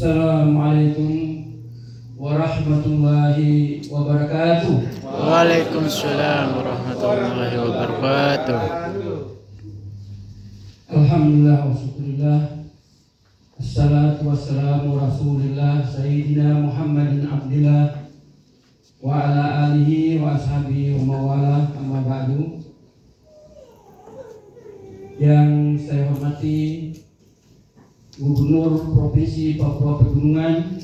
Assalamualaikum warahmatullahi wabarakatuh. Waalaikumsalam warahmatullahi wabarakatuh. Alhamdulillah wa syukurillah. Assalatu wassalamu rasulillah Sayyidina Muhammadin abdillah wa ala alihi wa ashabihi wa mawala amma ba'du. Yang saya hormati Gubernur Provinsi Papua Pegunungan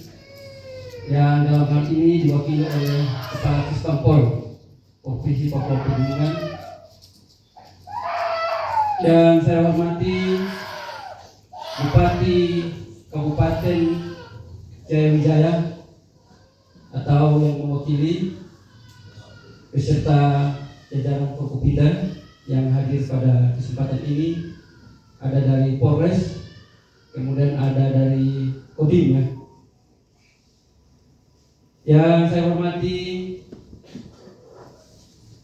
yang dalam hal ini diwakili oleh Kepala Puspom Provinsi Papua Pegunungan. Yang saya hormati Bupati Kabupaten Jayawijaya atau yang mewakili beserta jajaran Forkopimda yang hadir pada kesempatan ini, ada dari Polres, kemudian ada dari Kodim ya. Yang saya hormati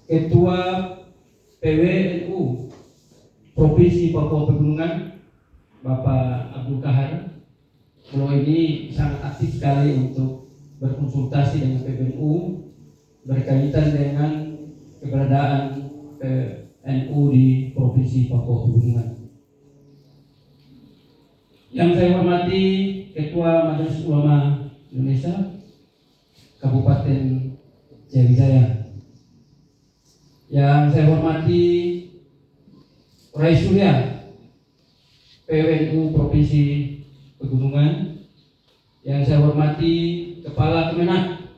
Ketua PWNU Provinsi Papua Pegunungan, Bapak Abdul Kahar. Beliau ini sangat aktif sekali untuk berkonsultasi dengan PWNU berkaitan dengan keberadaan PWNU di Provinsi Papua Pegunungan. Yang saya hormati Ketua Majelis Ulama Indonesia Kabupaten Jayawijaya. Yang saya hormati Rai Surya PWNU Provinsi Pegunungan. Yang saya hormati Kepala Kemenak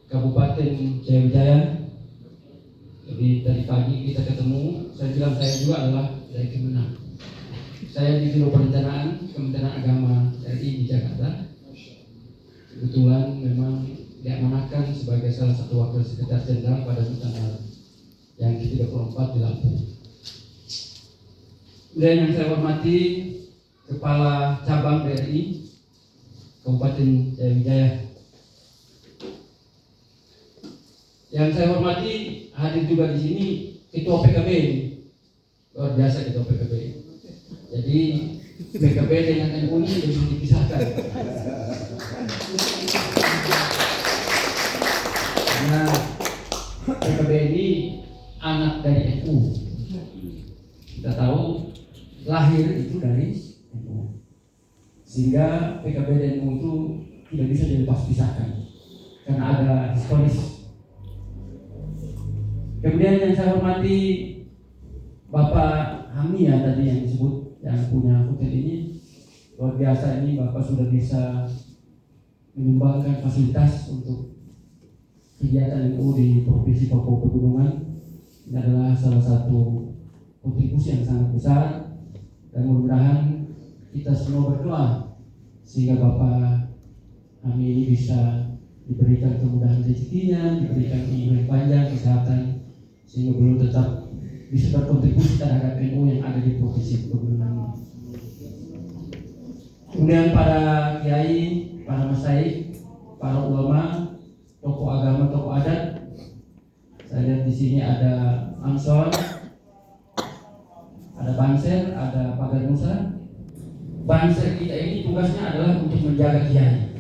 Kabupaten Jayawijaya. Jadi tadi pagi kita ketemu, saya bilang saya juga adalah dari Kemenak. Saya di Biro Perencanaan Kementerian Agama RI di Jakarta. Kebetulan memang diamanakan sebagai salah satu wakil sekretaris jenderal pada tanggal yang ke-34 di Lampung. Dan yang saya hormati Kepala Cabang BRI Kabupaten Jayawijaya. Yang saya hormati hadir juga di sini Ketua PKB, luar biasa Ketua PKB. Jadi PKB dengan NU ini belum dipisahkan. Karena PKB ini anak dari NU. Kita tahu lahir itu dari NU. Sehingga PKB dan NU itu tidak bisa dilepas-pisahkan karena ada historis. Kemudian yang saya hormati Bapak Hamia tadi yang disebut, yang punya hotel ini, luar biasa ini Bapak sudah bisa menyumbangkan fasilitas untuk kegiatan NU di Provinsi Papua Pegunungan. Ini adalah salah satu kontribusi yang sangat besar, dan mudah-mudahan kita semua berdoa sehingga Bapak Hami ini bisa diberikan kemudahan rezekinya, diberikan umur yang panjang, kesehatan, sehingga beliau tetap bisa berkontribusi terhadap NU yang ada di Provinsi Pegunungan. Kemudian para kiai, para masyayikh, para ulama, tokoh agama, tokoh adat. Saya lihat di sini ada Ansor, ada Banser, ada Pagar Nusa. Banser kita ini tugasnya adalah untuk menjaga kiai.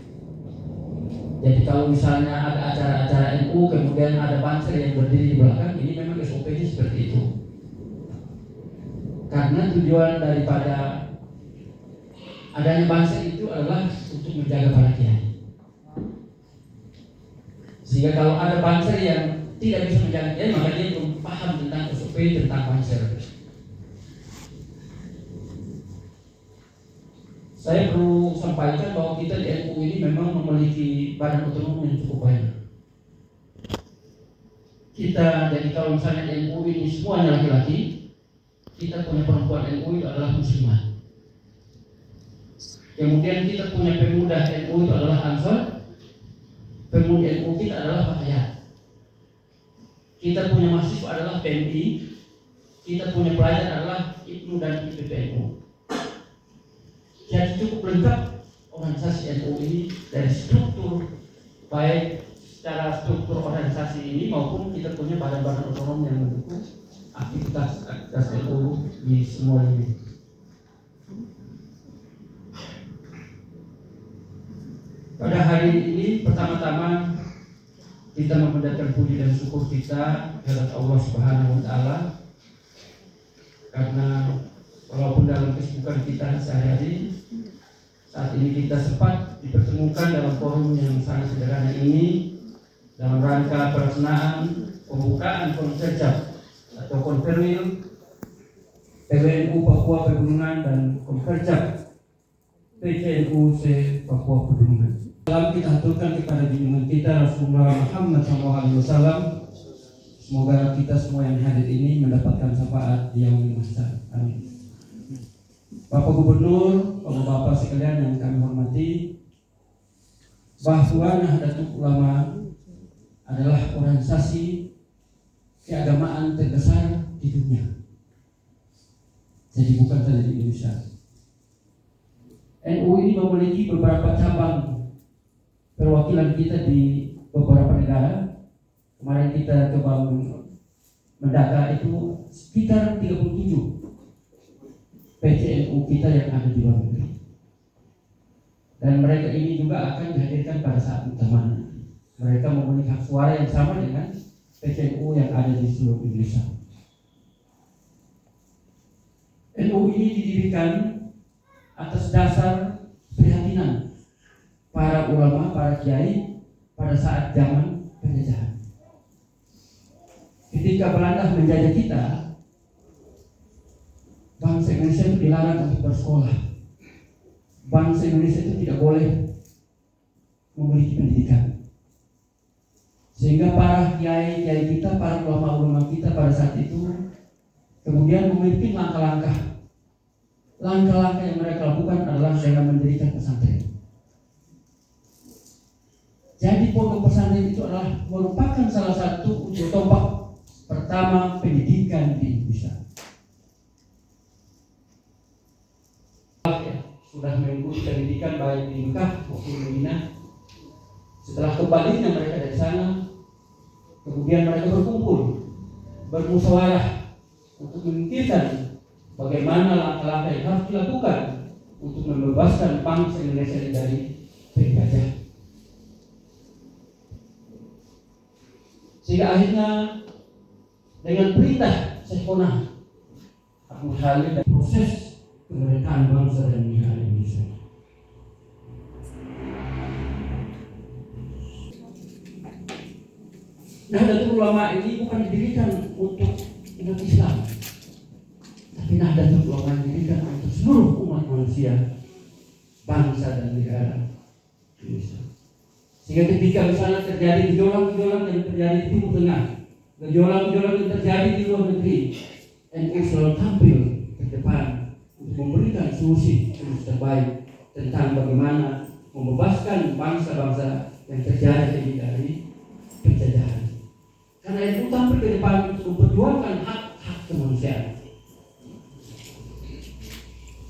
Jadi kalau misalnya ada acara-acara NU, kemudian ada Banser yang berdiri di belakang, ini memang SOP-nya seperti itu. Karena tujuan daripada adanya Banser itu adalah untuk menjaga para kiai. Sehingga kalau ada Banser yang tidak bisa menjaga kiai, maka dia belum paham tentang SOP, tentang Banser. Saya perlu sampaikan bahwa kita di NU ini memang memiliki badan otonom yang cukup banyak. Kita, jadi kalau misalnya di NU ini semuanya laki-laki, kita punya perempuan NU itu adalah muslimah. Kemudian kita punya pemuda NU itu adalah Ansor. Pemuda NU kita adalah Fatayat. Kita punya mahasiswa adalah PMI. Kita punya pelajar adalah IPNU dan IPPNU. Jadi cukup lengkap organisasi NU ini dari struktur, baik secara struktur organisasi ini maupun kita punya badan-badan otonom yang mendukung aktivitas NU di semua ini. Pada hari ini pertama-tama kita memanjatkan puji dan syukur kita kepada Allah Subhanahu wa taala, karena walaupun dalam kesibukan kita sehari-hari, saat ini kita sempat dipertemukan dalam forum yang sangat sederhana ini dalam rangka pelaksanaan pembukaan Konferjap atau Konferwil PWNU Papua Pegunungan dan Konferjap PCNU se Papua Pegunungan. Salam kita aturkan kepada junjungan kita Rasulullah Muhammad SAW. Semoga kita semua yang hadir ini mendapatkan syafaat di yaumil mahsyar. Amin. Bapak Gubernur, Bapak-bapak sekalian yang kami hormati, bahwa Nahdlatul Ulama adalah organisasi keagamaan terbesar di dunia. Jadi bukan saja di Indonesia. NU ini memiliki beberapa cabang perwakilan kita di beberapa negara. Kemarin kita coba mendata itu sekitar 37 PCNU kita yang ada di luar negeri, dan mereka ini juga akan dihadirkan pada saat muktamar. Mereka memiliki hak suara yang sama dengan PCNU yang ada di seluruh Indonesia. NU ini didirikan atas dasar prihatinan para ulama, para kiai pada saat zaman penjajahan. Ketika Belanda menjajah kita, bangsa Indonesia itu dilarang untuk bersekolah. Bangsa Indonesia itu tidak boleh memiliki pendidikan. Sehingga para kiai-kiai kita, para ulama-ulama kita pada saat itu kemudian memiliki langkah-langkah. Langkah-langkah yang mereka lakukan adalah dengan mendirikan pesantren. Jadi pondok pesantren itu adalah merupakan salah satu ujung tombak pertama pendidikan di Indonesia. Sudah mengikuti pendidikan baik di Mekah maupun Madinah. Setelah kembalinya mereka dari sana, kemudian mereka berkumpul, bermusyawarah untuk memikirkan bagaimana langkah-langkah yang harus dilakukan untuk membebaskan bangsa Indonesia dari penjajah. Sehingga akhirnya dengan perintah Syekh Qonah Abu Khalid dan proses kemerdekaan bangsa dan negara Indonesia. Nahdlatul Ulama ini bukan didirikan untuk umat Islam, tapi Nahdlatul Ulama didirikan untuk seluruh umat manusia, bangsa dan negara Indonesia. Sehingga ketika misalnya terjadi gejolak-gejolak yang terjadi di Timur Tengah, gejolak-gejolak yang terjadi di luar negeri, NU selalu tampil ke depan untuk memberikan solusi terbaik tentang bagaimana membebaskan bangsa-bangsa yang terjadi dari penjajahan. Karena itu tampil ke depan untuk memperjuangkan hak-hak kemanusiaan.